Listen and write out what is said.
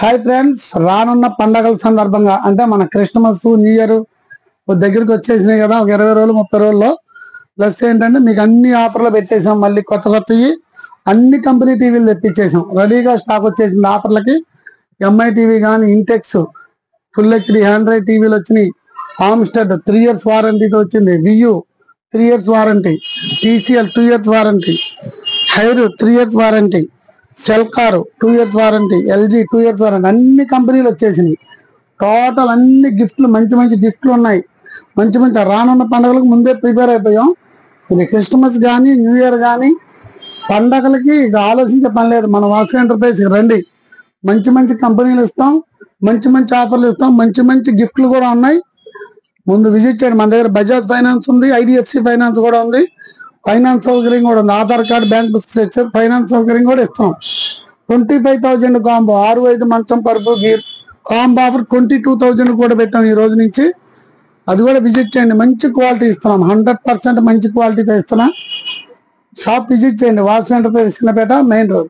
Hi friends, రానున్న పండగల సందర్భంగా అంటే మన క్రిస్మస్ న్యూ ఇయర్ దగ్గరికి వచ్చేసినాయి కదా. ఒక 20 రోజులు 30 రోజుల్లో ప్లస్ ఏంటంటే మీకు అన్ని ఆఫర్లు పెట్టేసాం. మళ్ళీ కొత్త కొత్తవి అన్ని కంపెనీ టీవీలు తెప్పించేసాం. రెడీగా స్టాక్ వచ్చేసింది ఆఫర్లకి. ఎంఐ టీవీ కానీ, ఇంటెక్స్ ఫుల్ హెచ్డి ఆండ్రాయిడ్ టీవీలు వచ్చినాయి. ఆమ్స్టెడ్ 3 years వారంటీతో వచ్చింది. Vu 3 years warranty, TCL 2 years warranty, Haier 3 years warranty, Cellecor 2 years warranty, LG 2 years warranty. అన్ని కంపెనీలు వచ్చేసినాయి. టోటల్ అన్ని గిఫ్ట్లు, మంచి మంచి గిఫ్ట్లు ఉన్నాయి. మంచి మంచి రానున్న పండుగలకు ముందే ప్రిపేర్ అయిపోయాం. ఇది క్రిస్మస్ కానీ, న్యూ ఇయర్ కానీ పండగలకి ఇక ఆలోచించే పని లేదు. మన వాసు ఎంటర్ప్రైజ్ రండి, మంచి మంచి కంపెనీలు ఇస్తాం, మంచి మంచి ఆఫర్లు ఇస్తాం, మంచి మంచి గిఫ్ట్లు కూడా ఉన్నాయి. ముందు విజిట్ చేయండి. మన దగ్గర బజాజ్ ఫైనాన్స్ ఉంది, ఐడిఎఫ్సి ఫైనాన్స్ కూడా ఉంది, ఫైనాన్స్ సౌకర్యం కూడా ఉంది. ఆధార్ కార్డు, బ్యాంక్ బుక్స్ తెచ్చే ఫైనాన్స్ సౌకర్యం కూడా ఇస్తాం. 25,000 కాంబో, 6-5 మంచం పరుపు గీర్ కాంబో ఆఫర్ 22,000 కూడా పెట్టాం ఈ రోజు నుంచి. అది కూడా విజిట్ చేయండి. మంచి క్వాలిటీ ఇస్తున్నాం, 100% మంచి క్వాలిటీతో ఇస్తున్నాం. షాప్ విజిట్ చేయండి. Vasu enterprise చిన్నపేట main road.